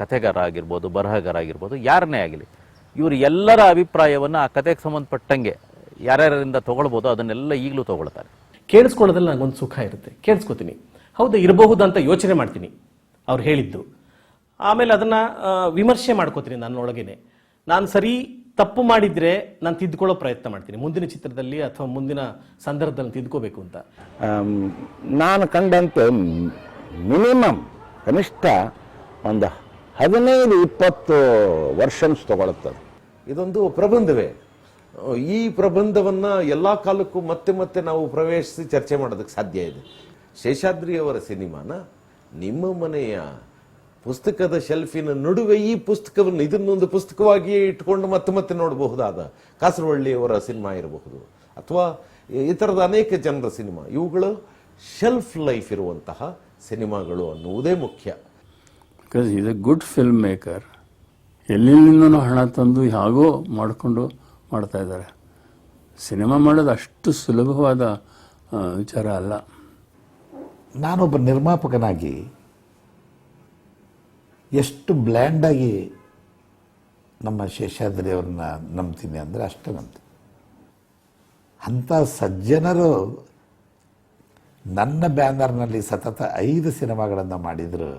ಕಥೆಗಾರ ಆಗಿರ್ಬೋದು, ಬರಹಗಾರ ಆಗಿರ್ಬೋದು, ಯಾರನ್ನೇ ಆಗಲಿ, ಇವರು ಎಲ್ಲರ ಅಭಿಪ್ರಾಯವನ್ನು ಆ ಕಥೆಗೆ ಸಂಬಂಧಪಟ್ಟಂಗೆ ಯಾರ್ಯಾರಿಂದ ತೊಗೊಳ್ಬೋದು ಅದನ್ನೆಲ್ಲ ಈಗಲೂ ತೊಗೊಳ್ತಾರೆ. ಕೇಳಿಸ್ಕೊಳ್ಳೋದ್ರಲ್ಲಿ ನನಗೊಂದು ಸುಖ ಇರುತ್ತೆ, ಕೇಳಿಸ್ಕೊತೀನಿ, ಹೌದು ಇರಬಹುದು ಅಂತ ಯೋಚನೆ ಮಾಡ್ತೀನಿ ಅವ್ರು ಹೇಳಿದ್ದು, ಆಮೇಲೆ ಅದನ್ನು ವಿಮರ್ಶೆ ಮಾಡ್ಕೋತೀನಿ ನನ್ನೊಳಗೇನೆ. ನಾನು ಸರಿ ತಪ್ಪು ಮಾಡಿದರೆ ನಾನು ತಿದ್ದುಕೊಳ್ಳೋ ಪ್ರಯತ್ನ ಮಾಡ್ತೀನಿ, ಮುಂದಿನ ಚಿತ್ರದಲ್ಲಿ ಅಥವಾ ಮುಂದಿನ ಸಂದರ್ಭದಲ್ಲಿ ತಿದ್ದುಕೋಬೇಕು ಅಂತ. ನಾನು ಕಂಡಂತೆ ಮಿನಿಮಮ್ ಕನಿಷ್ಠ ಒಂದು 15-20 ವರ್ಷನ್ಸ್ ತಗೊಳುತ್ತದೆ. ಇದೊಂದು ಪ್ರಬಂಧವೇ. ಈ ಪ್ರಬಂಧವನ್ನು ಎಲ್ಲ ಕಾಲಕ್ಕೂ ಮತ್ತೆ ಮತ್ತೆ ನಾವು ಪ್ರವೇಶಿಸಿ ಚರ್ಚೆ ಮಾಡೋದಕ್ಕೆ ಸಾಧ್ಯ ಇದೆ. ಶೇಷಾದ್ರಿಯವರ ಸಿನಿಮಾನ ನಿಮ್ಮ ಮನೆಯ ಪುಸ್ತಕದ ಶೆಲ್ಫಿನ ನಡುವೆ ಈ ಪುಸ್ತಕವನ್ನು ಇದನ್ನೊಂದು ಪುಸ್ತಕವಾಗಿಯೇ ಇಟ್ಕೊಂಡು ಮತ್ತೆ ಮತ್ತೆ ನೋಡಬಹುದಾದ ಕಾಸರವಳ್ಳಿಯವರ ಸಿನಿಮಾ ಇರಬಹುದು, ಅಥವಾ ಈ ಥರದ ಅನೇಕ ಜನರ ಸಿನಿಮಾ, ಇವುಗಳು ಶೆಲ್ಫ್ ಲೈಫ್ ಇರುವಂತಹ ಸಿನಿಮಾಗಳು ಅನ್ನುವುದೇ ಮುಖ್ಯ. Because is a good film maker. ಎಲ್ಲಿಂದನೂ ಹಣ ತಂದು ಹೇಗೋ ಮಾಡಿಕೊಂಡು ಮಾಡ್ತಾ ಇದ್ದಾರೆ. ಸಿನಿಮಾ ಮಾಡೋದು ಅಷ್ಟು ಸುಲಭವಾದ ವಿಚಾರ ಅಲ್ಲ. ನಾನೊಬ್ಬ ನಿರ್ಮಾಪಕನಾಗಿ ಎಷ್ಟು ಬ್ಲ್ಯಾಂಡಾಗಿ ನಮ್ಮ ಶೇಷಾದ್ರಿ ಅವ್ರನ್ನ ನಂಬ್ತೀನಿ ಅಂದರೆ ಅಷ್ಟು ನಂಬ್ತೀನಿ. ಅಂಥ ಸಜ್ಜನರು ನನ್ನ ಬ್ಯಾನರ್ನಲ್ಲಿ ಸತತ 5 ಸಿನಿಮಾಗಳನ್ನು ಮಾಡಿದ್ರು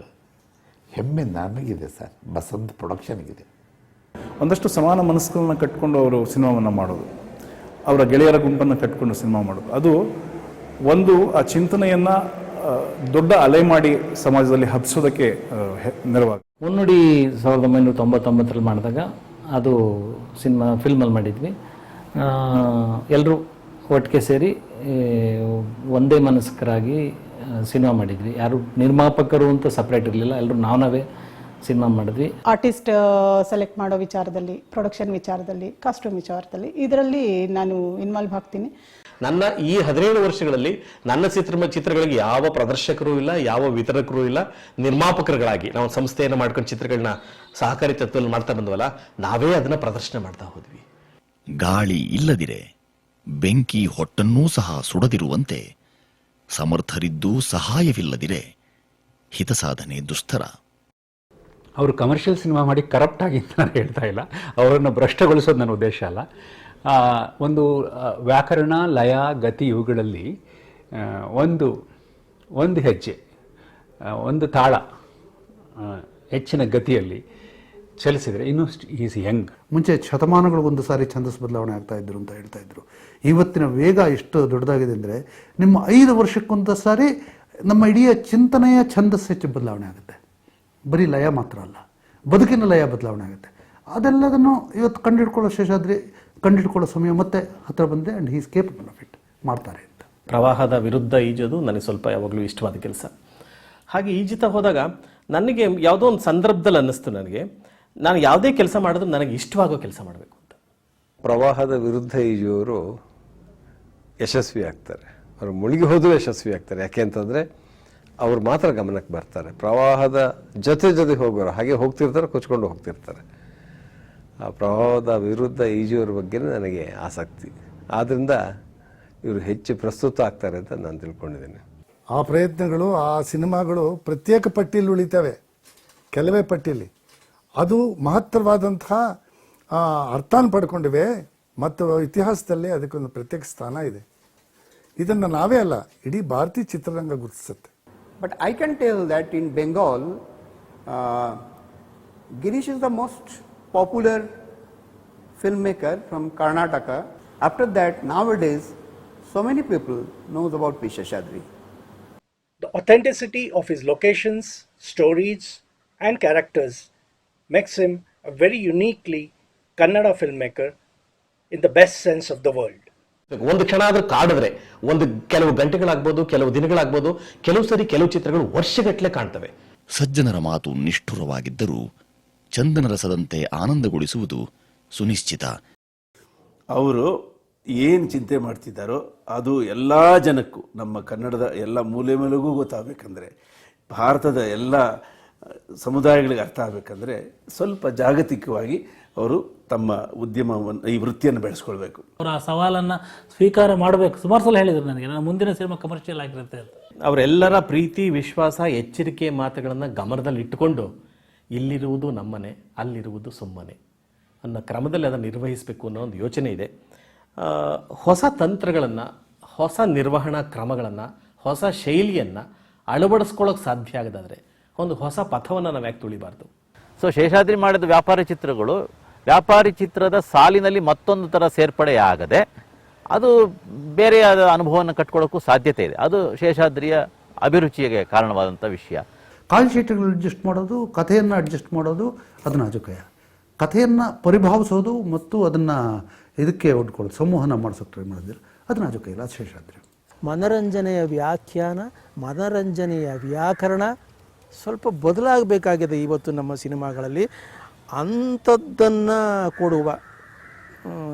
ಹೆಮ್ಮೆ ನನಗಿದೆ ಸರ್. ಬಸಂತ್ ಪ್ರೊಡಕ್ಷನ್ಗಿದೆ. ಒಂದಷ್ಟು ಸಮಾನ ಮನಸ್ಸುಗಳನ್ನ ಕಟ್ಕೊಂಡು ಅವರು ಸಿನಿಮಾವನ್ನು ಮಾಡೋದು, ಅವರ ಗೆಳೆಯರ ಗುಂಪನ್ನು ಕಟ್ಕೊಂಡು ಸಿನಿಮಾ ಮಾಡೋದು, ಅದು ಒಂದು ಆ ಚಿಂತನೆಯನ್ನು ದೊಡ್ಡ ಅಲೆ ಮಾಡಿ ಸಮಾಜದಲ್ಲಿ ಹಬ್ಬಿಸೋದಕ್ಕೆ ನೆರವಾಗುತ್ತೆ. ಮುನ್ನುಡಿ 1999 ಮಾಡಿದಾಗ ಅದು ಫಿಲ್ಮಲ್ಲಿ ಮಾಡಿದ್ವಿ. ಎಲ್ಲರೂ ಒಟ್ಟಿಗೆ ಸೇರಿ ಒಂದೇ ಮನಸ್ಕರಾಗಿ ಸಿನಿಮಾ ಮಾಡಿದ್ವಿ. ಯಾರು ನಿರ್ಮಾಪಕರು ಅಂತ ಸಪ್ರೇಟ್ ಇರಲಿಲ್ಲ, ಎಲ್ಲರೂ ನಾವೇ ಸಿನಿಮಾ ಮಾಡಿದ್ವಿ. ಆರ್ಟಿಸ್ಟ್ ಸೆಲೆಕ್ಟ್ ಮಾಡೋ ವಿಚಾರದಲ್ಲಿ, ಪ್ರೊಡಕ್ಷನ್ ವಿಚಾರದಲ್ಲಿ, ಕಾಸ್ಟ್ಯೂಮ್ ವಿಚಾರದಲ್ಲಿ, ಇದರಲ್ಲಿ ನಾನು ಇನ್ವಾಲ್ವ್ ಆಗ್ತೀನಿ. ನನ್ನ ಈ 17 ವರ್ಷಗಳಲ್ಲಿ ನನ್ನ ಚಿತ್ರಗಳಿಗೆ ಯಾವ ಪ್ರದರ್ಶಕರು ಇಲ್ಲ, ಯಾವ ವಿತರಕರು ಇಲ್ಲ. ನಿರ್ಮಾಪಕರುಗಳಾಗಿ ನಾವು ಸಂಸ್ಥೆಯನ್ನು ಮಾಡ್ಕೊಂಡು ಚಿತ್ರಗಳನ್ನ ಸಹಕಾರಿ ತತ್ವದಲ್ಲಿ ಮಾಡ್ತಾ ಬಂದವಲ್ಲ, ನಾವೇ ಅದನ್ನ ಪ್ರದರ್ಶನ ಮಾಡ್ತಾ ಹೋದ್ವಿ. ಗಾಳಿ ಇಲ್ಲದಿರೆ ಬೆಂಕಿ ಹೊಟ್ಟನ್ನೂ ಸಹ ಸುಡದಿರುವಂತೆ ಸಮರ್ಥರಿದ್ದೂ ಸಹಾಯವಿಲ್ಲದಿರೆ ಹಿತಸಾಧನೆ ದುಸ್ತರ. ಅವರು ಕಮರ್ಷಿಯಲ್ ಸಿನಿಮಾ ಮಾಡಿ ಕರಪ್ಟ್ ಆಗಿ ಅಂತ ನಾನು ಹೇಳ್ತಾ ಇಲ್ಲ, ಅವರನ್ನು ಭ್ರಷ್ಟಗೊಳಿಸೋದು ನನ್ನ ಉದ್ದೇಶ ಅಲ್ಲ. ಒಂದು ವ್ಯಾಕರಣ, ಲಯ, ಗತಿ ಇವುಗಳಲ್ಲಿ ಒಂದು ಹೆಜ್ಜೆ, ಒಂದು ತಾಳ ಹೆಚ್ಚಿನ ಗತಿಯಲ್ಲಿ ಚಲಿಸಿದರೆ ಇನ್ನೂ ಈಸ್ ಯಂಗ್. ಮುಂಚೆ ಶತಮಾನಗಳಿಗೊಂದು ಸಾರಿ ಛಂದಸ್ಸು ಬದಲಾವಣೆ ಆಗ್ತಾ ಇದ್ರು ಅಂತ ಹೇಳ್ತಾ ಇದ್ರು. ಇವತ್ತಿನ ವೇಗ ಎಷ್ಟು ದೊಡ್ಡದಾಗಿದೆ ಅಂದರೆ ನಿಮ್ಮ 5 ವರ್ಷಕ್ಕೊಂದು ಸಾರಿ ನಮ್ಮ ಇಡೀ ಚಿಂತನೆಯ ಛಂದಸ್ಸು ಹೆಚ್ಚು ಬದಲಾವಣೆ ಆಗುತ್ತೆ. ಬರೀ ಲಯ ಮಾತ್ರ ಅಲ್ಲ, ಬದುಕಿನ ಲಯ ಬದಲಾವಣೆ ಆಗುತ್ತೆ. ಅದೆಲ್ಲದನ್ನು ಇವತ್ತು ಕಂಡಿಡ್ಕೊಳ್ಳೋ ಸಮಯ ಮತ್ತೆ ಹತ್ರ ಬಂದೆ. And he is capable of it, ಮಾಡ್ತಾರೆ ಅಂತ. ಪ್ರವಾಹದ ವಿರುದ್ಧ ಈಜೋದು ನನಗೆ ಸ್ವಲ್ಪ ಯಾವಾಗಲೂ ಇಷ್ಟವಾದ ಕೆಲಸ. ಹಾಗೆ ಈಜುತ್ತಾ ಹೋದಾಗ ನನಗೆ ಯಾವುದೋ ಒಂದು ಸಂದರ್ಭದಲ್ಲಿ ಅನ್ನಿಸ್ತು, ನನಗೆ ನಾನು ಯಾವುದೇ ಕೆಲಸ ಮಾಡಿದ್ರು ನನಗೆ ಇಷ್ಟವಾಗೋ ಕೆಲಸ ಮಾಡಬೇಕು ಅಂತ. ಪ್ರವಾಹದ ವಿರುದ್ಧ ಈಜುವವರು ಯಶಸ್ವಿ ಆಗ್ತಾರೆ, ಅವರು ಮುಳುಗಿ ಹೋದರೂ ಯಶಸ್ವಿ ಆಗ್ತಾರೆ. ಯಾಕೆ ಅಂತಂದರೆ ಅವ್ರು ಮಾತ್ರ ಗಮನಕ್ಕೆ ಬರ್ತಾರೆ. ಪ್ರವಾಹದ ಜೊತೆ ಹೋಗೋರು ಹಾಗೆ ಹೋಗ್ತಿರ್ತಾರೆ, ಕೊಚ್ಕೊಂಡು ಹೋಗ್ತಿರ್ತಾರೆ. ಆ ಪ್ರವಾಹದ ವಿರುದ್ಧ ಈಜುವರ ಬಗ್ಗೆ ನನಗೆ ಆಸಕ್ತಿ. ಆದ್ದರಿಂದ ಇವರು ಹೆಚ್ಚು ಪ್ರಸ್ತುತ ಆಗ್ತಾರೆ ಅಂತ ನಾನು ತಿಳ್ಕೊಂಡಿದ್ದೀನಿ. ಆ ಪ್ರಯತ್ನಗಳು, ಆ ಸಿನಿಮಾಗಳು ಪ್ರತ್ಯೇಕ ಪಟ್ಟಿಯಲ್ಲಿ ಉಳಿತವೆ, ಕೆಲವೇ ಪಟ್ಟಿಯಲ್ಲಿ. ಅದು ಮಹತ್ತರವಾದಂತಹ ಅರ್ಥನ ಪಡ್ಕೊಂಡಿವೆ ಮತ್ತು ಇತಿಹಾಸದಲ್ಲಿ ಅದಕ್ಕೊಂದು ಪ್ರತ್ಯೇಕ ಸ್ಥಾನ ಇದೆ. ಇದನ್ನು ನಾವೇ ಅಲ್ಲ, ಇಡೀ ಭಾರತೀಯ ಚಿತ್ರರಂಗ ಗುರುತಿಸುತ್ತೆ. But I can tell that in Bengal, Girish is the most popular filmmaker from Karnataka. After that, nowadays, so many people knows about P. Seshadri. The authenticity of his locations, stories and characters makes him a very uniquely Kannada filmmaker in the best sense of the word. ಒಂದು ಕ್ಷಣ ಆದ್ರೂ ಕಾಡಿದ್ರೆ ಕೆಲವು ಗಂಟೆಗಳಾಗ್ಬೋದು, ಕೆಲವು ದಿನಗಳಾಗ್ಬೋದು, ಕೆಲವು ಚಿತ್ರಗಳು ವರ್ಷಗಟ್ಟಲೆ ಕಾಣ್ತವೆ. ಸಜ್ಜನರ ಮಾತು ನಿಷ್ಠುರವಾಗಿದ್ದರೂ ಚಂದನ ರಸದಂತೆ ಆನಂದಗೊಳಿಸುವುದು ಸುನಿಶ್ಚಿತ. ಅವರು ಏನು ಚಿಂತೆ ಮಾಡ್ತಿದ್ದಾರೋ ಅದು ಎಲ್ಲ ಜನಕ್ಕೂ, ನಮ್ಮ ಕನ್ನಡದ ಎಲ್ಲ ಮೂಲೆ ಮೂಲೆಗೂ ಗೊತ್ತಾಗಬೇಕಂದ್ರೆ, ಭಾರತದ ಎಲ್ಲ ಸಮುದಾಯಗಳಿಗೆ ಅರ್ಥ ಆಗಬೇಕಂದ್ರೆ ಸ್ವಲ್ಪ ಜಾಗತಿಕವಾಗಿ ಅವರು ತಮ್ಮ ಉದ್ಯಮವನ್ನು, ಈ ವೃತ್ತಿಯನ್ನು ಬೆಳೆಸ್ಕೊಳ್ಬೇಕು. ಅವರು ಆ ಸವಾಲನ್ನು ಸ್ವೀಕಾರ ಮಾಡಬೇಕು. ಸುಮಾರು ಸಲ ಹೇಳಿದ್ರು ನನಗೆ, ನನ್ನ ಮುಂದಿನ ಸಿನಿಮಾ ಕಮರ್ಷಿಯಲ್ ಆಗಿರುತ್ತೆ ಅಂತ. ಅವರೆಲ್ಲರ ಪ್ರೀತಿ, ವಿಶ್ವಾಸ, ಎಚ್ಚರಿಕೆ ಮಾತುಗಳನ್ನು ಗಮನದಲ್ಲಿ ಇಟ್ಟುಕೊಂಡು ಇಲ್ಲಿರುವುದು ನಮ್ಮನೆ, ಅಲ್ಲಿರುವುದು ಸುಮ್ಮನೆ ಅನ್ನೋ ಕ್ರಮದಲ್ಲಿ ಅದನ್ನು ನಿರ್ವಹಿಸಬೇಕು ಅನ್ನೋ ಒಂದು ಯೋಚನೆ ಇದೆ. ಹೊಸ ತಂತ್ರಗಳನ್ನು, ಹೊಸ ನಿರ್ವಹಣಾ ಕ್ರಮಗಳನ್ನು, ಹೊಸ ಶೈಲಿಯನ್ನು ಅಳವಡಿಸ್ಕೊಳ್ಳೋಕೆ ಸಾಧ್ಯ ಆಗದಾದರೆ ಒಂದು ಹೊಸ ಪಥವನ್ನು ನಾವು ಯಾಕೆ ತುಳಿಬಾರ್ದು? ಸೊ ಶೇಷಾದ್ರಿ ಮಾಡಿದ ವ್ಯಾಪಾರಿ ಚಿತ್ರದ ಸಾಲಿನಲ್ಲಿ ಮತ್ತೊಂದು ಥರ ಸೇರ್ಪಡೆ ಆಗದೆ ಅದು ಬೇರೆಯಾದ ಅನುಭವವನ್ನು ಕಟ್ಕೊಳ್ಳೋಕ್ಕೂ ಸಾಧ್ಯತೆ ಇದೆ. ಅದು ಶೇಷಾದ್ರಿಯ ಅಭಿರುಚಿಗೆ ಕಾರಣವಾದಂಥ ವಿಷಯ. ಕಾಲ್ ಶೀಟ್ಗಳು ಅಡ್ಜಸ್ಟ್ ಮಾಡೋದು, ಕಥೆಯನ್ನು ಅಡ್ಜಸ್ಟ್ ಮಾಡೋದು, ಅದನ್ನು ಅಜುಕಯ. ಕಥೆಯನ್ನು ಪರಿಭಾವಿಸೋದು ಮತ್ತು ಅದನ್ನು ಇದಕ್ಕೆ ಒಡ್ಕೊಳ್ಳೋದು, ಸಂವಹನ ಮಾಡಿಸೋಕೆ ಟ್ರೈ ಮಾಡಿದ್ರು, ಅದನ್ನು ಅಜುಕಯ ಇಲ್ಲ, ಅದು ಶೇಷಾದ್ರಿ. ಮನರಂಜನೆಯ ವ್ಯಾಖ್ಯಾನ, ಮನರಂಜನೆಯ ವ್ಯಾಕರಣ ಸ್ವಲ್ಪ ಬದಲಾಗಬೇಕಾಗಿದೆ ಇವತ್ತು ನಮ್ಮ ಸಿನಿಮಾಗಳಲ್ಲಿ. ಅಂಥದ್ದನ್ನು ಕೊಡುವ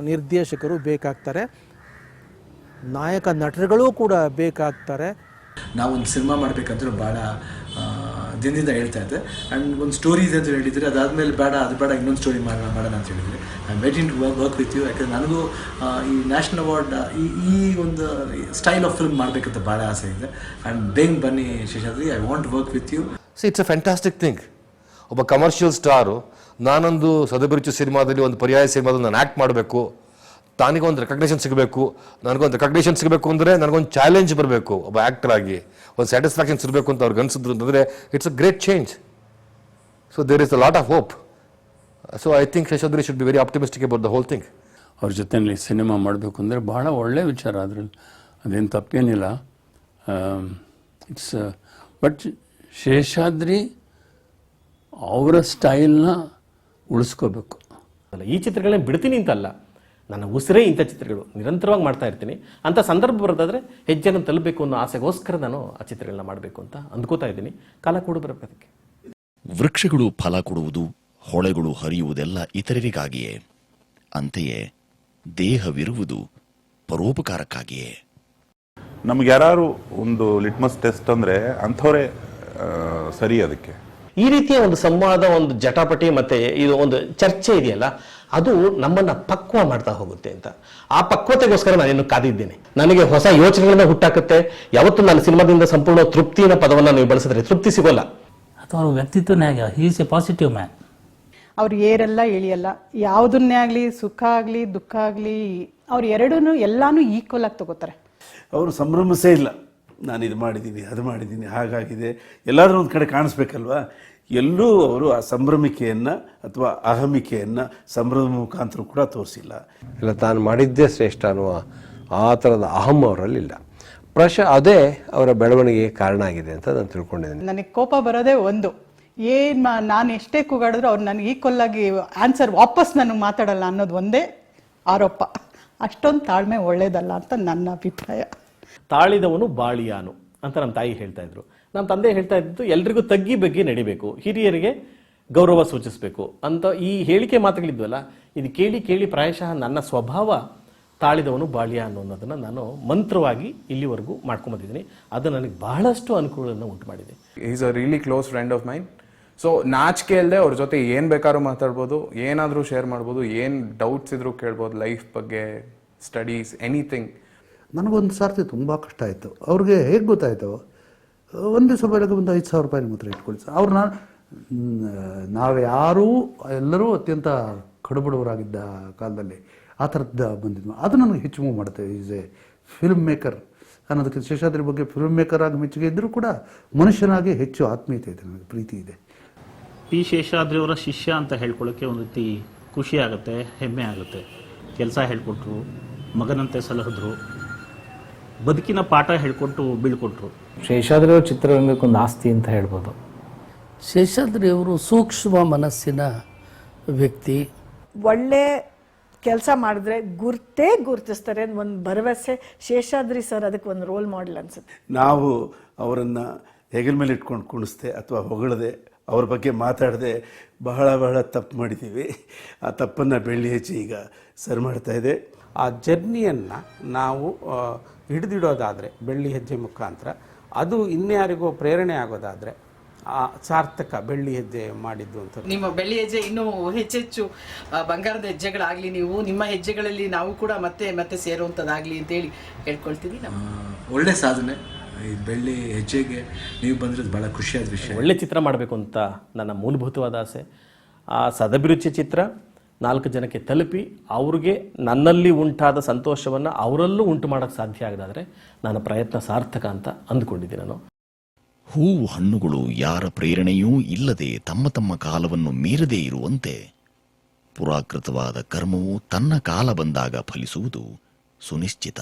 ನಿರ್ದೇಶಕರು ಬೇಕಾಗ್ತಾರೆ, ನಾಯಕ ನಟರುಗಳು ಕೂಡ ಬೇಕಾಗ್ತಾರೆ. ನಾವೊಂದು ಸಿನಿಮಾ ಮಾಡಬೇಕಂದ್ರೆ ಭಾಳ ದಿನದಿಂದ ಹೇಳ್ತಾ ಇದ್ದೆ. ಆ್ಯಂಡ್ ಒಂದು ಸ್ಟೋರಿ ಇದೆ ಅಂತ ಹೇಳಿದರೆ, ಅದಾದಮೇಲೆ ಬೇಡ ಇನ್ನೊಂದು ಸ್ಟೋರಿ ಮಾಡೋಣ ಅಂತ ಹೇಳಿದರೆ, I am waiting to work with you. ಯಾಕಂದರೆ ನನಗೂ ಈ ನ್ಯಾಷನಲ್ ಅವಾರ್ಡ್ ಈ ಒಂದು ಸ್ಟೈಲ್ ಆಫ್ ಫಿಲ್ಮ್ ಮಾಡಬೇಕಂತ ಭಾಳ ಆಸೆ ಇದೆ. ಆ್ಯಂಡ್ ಬೇಗ ಬನ್ನಿ Sheshadri, I want work with you. So it's a fantastic thing. ಒಬ್ಬ ಕಮರ್ಷಿಯಲ್ ಸ್ಟಾರು ನಾನೊಂದು ಸದಭಿರುಚಿ ಸಿನಿಮಾದಲ್ಲಿ, ಒಂದು ಪರ್ಯಾಯ ಸಿನಿಮಾದಲ್ಲಿ ನಾನು ಆ್ಯಕ್ಟ್ ಮಾಡಬೇಕು, ತಾನಿಗೊಂದು ರೆಕಗ್ನೇಷನ್ ಸಿಗಬೇಕು, ನನಗೊಂದು ರೆಕಗ್ನೇಷನ್ ಸಿಗಬೇಕು ಅಂದರೆ ನನಗೊಂದು ಚಾಲೆಂಜ್ ಬರಬೇಕು, ಒಬ್ಬ ಆ್ಯಕ್ಟರ್ ಆಗಿ ಒಂದು ಸ್ಯಾಟಿಸ್ಫ್ಯಾಕ್ಷನ್ ಇರಬೇಕು ಅಂತ ಅವ್ರಿಗೆ ಅನಿಸಿದ್ರು ಅಂತಂದರೆ it's a great change. So there is a lot of hope. So I think Sheshadri should be very optimistic about the whole thing. ಅವ್ರ ಜೊತೆಯಲ್ಲಿ ಸಿನಿಮಾ ಮಾಡಬೇಕು ಅಂದರೆ ಭಾಳ ಒಳ್ಳೆಯ ವಿಚಾರ, ಅದರಲ್ಲಿ ಅದೇನು ತಪ್ಪೇನಿಲ್ಲ. ಇಟ್ಸ್ ಬಟ್ ಶೇಷಾದ್ರಿ ಅವರ ಸ್ಟೈಲ್ನ ಉಳಿಸ್ಕೋಬೇಕು. ಅಲ್ಲ, ಈ ಚಿತ್ರಗಳನ್ನ ಬಿಡ್ತೀನಿ ಅಂತಲ್ಲ, ನನ್ನ ಉಸಿರೇ ಇಂಥ ಚಿತ್ರಗಳು ನಿರಂತರವಾಗಿ ಮಾಡ್ತಾ ಇರ್ತೀನಿ. ಅಂಥ ಸಂದರ್ಭ ಬರೋದಾದರೆ ಹೆಜ್ಜೆನ ತಲುಪಬೇಕು ಅನ್ನೋ ಆಸೆಗೋಸ್ಕರ ನಾನು ಆ ಚಿತ್ರಗಳನ್ನ ಮಾಡಬೇಕು ಅಂತ ಅಂದ್ಕೋತಾ ಇದ್ದೀನಿ. ಕಾಲ ಕೂಡ ಬರಬೇಕದಕ್ಕೆ. ವೃಕ್ಷಗಳು ಫಲ ಕೊಡುವುದು, ಹೊಳೆಗಳು ಹರಿಯುವುದೆಲ್ಲ ಇತರರಿಗಾಗಿಯೇ, ಅಂತೆಯೇ ದೇಹವಿರುವುದು ಪರೋಪಕಾರಕ್ಕಾಗಿಯೇ. ನಮ್ಗೆ ಯಾರು ಒಂದು ಲಿಟ್ಮಸ್ ಟೆಸ್ಟ್ ಅಂದರೆ ಅಂಥವರೇ ಸರಿ. ಅದಕ್ಕೆ ಈ ರೀತಿಯ ಒಂದು ಸಂವಾದ, ಒಂದು ಜಟಾಪಟಿ ಮತ್ತೆ ಇದು ಒಂದು ಚರ್ಚೆ ಇದೆಯಲ್ಲ, ಅದು ನಮ್ಮನ್ನ ಪಕ್ವ ಮಾಡ್ತಾ ಹೋಗುತ್ತೆ ಅಂತ. ಆ ಪಕ್ವತೆಗೋಸ್ಕರ ನಾನಿನ್ನು ಕಾದಿದ್ದೀನಿ. ನನಗೆ ಹೊಸ ಯೋಚನೆಗಳನ್ನ ಹುಟ್ಟಾಕುತ್ತೆ. ಯಾವತ್ತೂ ನನ್ನ ಸಿನಿಮಾದಿಂದ ಸಂಪೂರ್ಣ ತೃಪ್ತಿನ ಪದವನ್ನು ನೀವು ಬಳಸಿದ್ರೆ ತೃಪ್ತಿ ಸಿಗೋಲ್ಲ. ಅಥವಾ ಅವ್ರ ವ್ಯಕ್ತಿತ್ವನೇ ಆಗ he is A positive man. ಅವ್ರು ಏರೆಲ್ಲ ಇಳಿಯಲ್ಲ, ಯಾವುದನ್ನೇ ಆಗಲಿ, ಸುಖ ಆಗಲಿ ದುಃಖ ಆಗಲಿ, ಅವ್ರು ಎರಡೂ ಎಲ್ಲಾನು ಈಕ್ವಲ್ ಆಗಿ ತಗೋತಾರೆ. ಅವರು ಸಂಭ್ರಮಿಸೇ ಇಲ್ಲ, ನಾನು ಇದು ಮಾಡಿದ್ದೀನಿ, ಅದು ಮಾಡಿದ್ದೀನಿ, ಹಾಗಾಗಿದೆ, ಎಲ್ಲಾದರೂ ಒಂದು ಕಡೆ ಕಾಣಿಸ್ಬೇಕಲ್ವಾ. ಎಲ್ಲೂ ಅವರು ಆ ಸಂಭ್ರಮಿಕೆಯನ್ನು ಅಥವಾ ಅಹಮಿಕೆಯನ್ನು ಸಂಭ್ರಮ ಮುಖಾಂತರ ಕೂಡ ತೋರಿಸಿಲ್ಲ. ಇಲ್ಲ, ತಾನು ಮಾಡಿದ್ದೇ ಶ್ರೇಷ್ಠ ಅನ್ನುವ ಆ ಥರದ ಅಹಂ ಅವರಲ್ಲಿಲ್ಲ. ಅದೇ ಅವರ ಬೆಳವಣಿಗೆಗೆ ಕಾರಣ ಆಗಿದೆ ಅಂತ ನಾನು ತಿಳ್ಕೊಂಡಿದ್ದೀನಿ. ನನಗೆ ಕೋಪ ಬರೋದೇ ಒಂದು, ನಾನು ಎಷ್ಟೇ ಕೂಗಾಡಿದ್ರು ಅವ್ರು ನನಗೆ ಈಕ್ವಲ್ ಆಗಿ ಆನ್ಸರ್ ವಾಪಸ್ ನನಗೆ ಮಾತಾಡಲ್ಲ ಅನ್ನೋದು ಒಂದೇ ಆರೋಪ. ಅಷ್ಟೊಂದು ತಾಳ್ಮೆ ಒಳ್ಳೇದಲ್ಲ ಅಂತ ನನ್ನ ಅಭಿಪ್ರಾಯ. ತಾಳಿದವನು ಬಾಳಿಯಾನು ಅಂತ ನಮ್ಮ ತಾಯಿ ಹೇಳ್ತಾ ಇದ್ರು. ನಮ್ಮ ತಂದೆ ಹೇಳ್ತಾ ಇದ್ದು ಎಲ್ರಿಗೂ ತಗ್ಗಿ ಬಗ್ಗಿ ನಡಿಬೇಕು, ಹಿರಿಯರಿಗೆ ಗೌರವ ಸೂಚಿಸಬೇಕು ಅಂತ ಈ ಹೇಳಿಕೆ ಮಾತುಗಳಿದ್ವಲ್ಲ, ಇದು ಕೇಳಿ ಕೇಳಿ ಪ್ರಾಯಶಃ ನನ್ನ ಸ್ವಭಾವ ತಾಳಿದವನು ಬಾಳಿಯ ಅನ್ನೋದನ್ನು ನಾನು ಮಂತ್ರವಾಗಿ ಇಲ್ಲಿವರೆಗೂ ಮಾಡ್ಕೊಂಬಂದಿದ್ದೀನಿ. ಅದು ನನಗೆ ಬಹಳಷ್ಟು ಅನುಕೂಲವನ್ನು ಉಂಟು ಮಾಡಿದೆ. Is a really close friend of main. So ನಾಚಿಕೆ ಇಲ್ಲದೆ ಅವ್ರ ಜೊತೆ ಏನು ಬೇಕಾದ್ರೂ ಮಾತಾಡ್ಬೋದು, ಏನಾದರೂ ಶೇರ್ ಮಾಡ್ಬೋದು, ಏನು ಡೌಟ್ಸ್ ಇದ್ರೂ ಕೇಳ್ಬೋದು, ಲೈಫ್ ಬಗ್ಗೆ, ಸ್ಟಡೀಸ್, ಎನಿಥಿಂಗ್. ನನಗೊಂದು ಸಾರ್ತಿ ತುಂಬ ಕಷ್ಟ ಆಯಿತು. ಅವ್ರಿಗೆ ಹೇಗೆ ಗೊತ್ತಾಯಿತು, ಒಂದು ದಿವಸ ಬೆಳಗ್ಗೆ ಒಂದು 5,000 ರೂಪಾಯಿ ಮಾತ್ರ ಇಟ್ಕೊಳ್ಳಿ ಸರ್. ಅವ್ರು ನಾವು ಯಾರೂ ಎಲ್ಲರೂ ಅತ್ಯಂತ ಕಡುಬಡವರಾಗಿದ್ದ ಕಾಲದಲ್ಲಿ ಆ ಥರದ್ದು ಬಂದಿದ್ವು. ಅದು ನನಗೆ ಹೆಚ್ಚು ಮೂವ್ ಮಾಡುತ್ತೆ. ಈಸ್ ಎ ಫಿಲ್ಮ್ ಮೇಕರ್ ಅನ್ನೋದಕ್ಕೆ ಶೇಷಾದ್ರಿ ಬಗ್ಗೆ ಫಿಲ್ಮ್ ಮೇಕರ್ ಆಗಿ ಮೆಚ್ಚುಗೆ ಇದ್ದರೂ ಕೂಡ ಮನುಷ್ಯನಾಗಿ ಹೆಚ್ಚು ಆತ್ಮೀಯತೆ ಇದೆ, ನನಗೆ ಪ್ರೀತಿ ಇದೆ. ಪಿ ಶೇಷಾದ್ರಿ ಅವರ ಶಿಷ್ಯ ಅಂತ ಹೇಳ್ಕೊಳ್ಳೋಕ್ಕೆ ಒಂದು ರೀತಿ ಖುಷಿ ಆಗುತ್ತೆ, ಹೆಮ್ಮೆ ಆಗುತ್ತೆ. ಕೆಲಸ ಹೇಳ್ಕೊಟ್ರು, ಮಗನಂತೆ ಸಲಹಿದ್ರು, ಬದುಕಿನ ಪಾಠ ಹೇಳ್ಕೊಟ್ಟು ಬೀಳ್ಕೊಟ್ರು. ಶೇಷಾದ್ರಿ ಅವರ ಚಿತ್ರರಂಗಕ್ಕೊಂದು ಆಸ್ತಿ ಅಂತ ಹೇಳ್ಬೋದು. ಶೇಷಾದ್ರಿ ಅವರು ಸೂಕ್ಷ್ಮ ಮನಸ್ಸಿನ ವ್ಯಕ್ತಿ. ಒಳ್ಳೆ ಕೆಲಸ ಮಾಡಿದ್ರೆ ಗುರ್ತಿಸ್ತಾರೆ ಒಂದು ಭರವಸೆ. ಶೇಷಾದ್ರಿ ಸರ್ ಅದಕ್ಕೆ ಒಂದು ರೋಲ್ ಮಾಡೆಲ್ ಅನ್ಸುತ್ತೆ. ನಾವು ಅವರನ್ನು ಹೆಗಲ ಮೇಲೆ ಇಟ್ಕೊಂಡು ಕುಣಿಸ್ದೆ ಅಥವಾ ಹೊಗಳದೆ ಅವ್ರ ಬಗ್ಗೆ ಮಾತಾಡದೆ ಬಹಳ ತಪ್ಪು ಮಾಡಿದ್ದೀವಿ. ಆ ತಪ್ಪನ್ನು ಬೆಳ್ಳಿ ಹೆಚ್ಚಿ ಈಗ ಸರಿ ಮಾಡ್ತಾ ಇದೆ. ಆ ಜರ್ನಿಯನ್ನು ನಾವು ಹಿಡಿದಿಡೋದಾದರೆ ಬೆಳ್ಳಿ ಹೆಜ್ಜೆ ಮುಖಾಂತರ, ಅದು ಇನ್ಯಾರಿಗೂ ಪ್ರೇರಣೆ ಆಗೋದಾದರೆ ಸಾರ್ಥಕ ಬೆಳ್ಳಿ ಹೆಜ್ಜೆ ಮಾಡಿದ್ದು ಅಂತ. ನಿಮ್ಮ ಬೆಳ್ಳಿ ಹೆಜ್ಜೆ ಇನ್ನೂ ಹೆಚ್ಚೆಚ್ಚು ಬಂಗಾರದ ಹೆಜ್ಜೆಗಳಾಗಲಿ, ನೀವು ನಿಮ್ಮ ಹೆಜ್ಜೆಗಳಲ್ಲಿ ನಾವು ಕೂಡ ಮತ್ತೆ ಮತ್ತೆ ಸೇರುವಂಥದ್ದಾಗಲಿ ಅಂತೇಳಿ ಹೇಳ್ಕೊಳ್ತೀವಿ. ಒಳ್ಳೆ ಸಾಧನೆ. ಈ ಬೆಳ್ಳಿ ಹೆಜ್ಜೆಗೆ ನೀವು ಬಂದಿರೋದು ಭಾಳ ಖುಷಿಯಾದ ವಿಷಯ. ಒಳ್ಳೆ ಚಿತ್ರ ಮಾಡಬೇಕು ಅಂತ ನನ್ನ ಮೂಲಭೂತವಾದ ಆಸೆ. ಆ ಸದಭಿರುಚಿ ಚಿತ್ರ 4 ಜನಕ್ಕೆ ತಲುಪಿ ಅವ್ರಿಗೆ ನನ್ನಲ್ಲಿ ಉಂಟಾದ ಸಂತೋಷವನ್ನು ಅವರಲ್ಲೂ ಉಂಟು ಮಾಡೋಕ್ಕೆ ಸಾಧ್ಯ ಆಗದಾದರೆ ನನ್ನ ಪ್ರಯತ್ನ ಸಾರ್ಥಕ ಅಂತ ಅಂದ್ಕೊಂಡಿದ್ದೀನಿ ನಾನು. ಹೂವು ಹಣ್ಣುಗಳು ಯಾರ ಪ್ರೇರಣೆಯೂ ಇಲ್ಲದೆ ತಮ್ಮ ತಮ್ಮ ಕಾಲವನ್ನು ಮೀರದೇ ಇರುವಂತೆ ಪುರಾಕೃತವಾದ ಕರ್ಮವು ತನ್ನ ಕಾಲ ಬಂದಾಗ ಫಲಿಸುವುದು ಸುನಿಶ್ಚಿತ.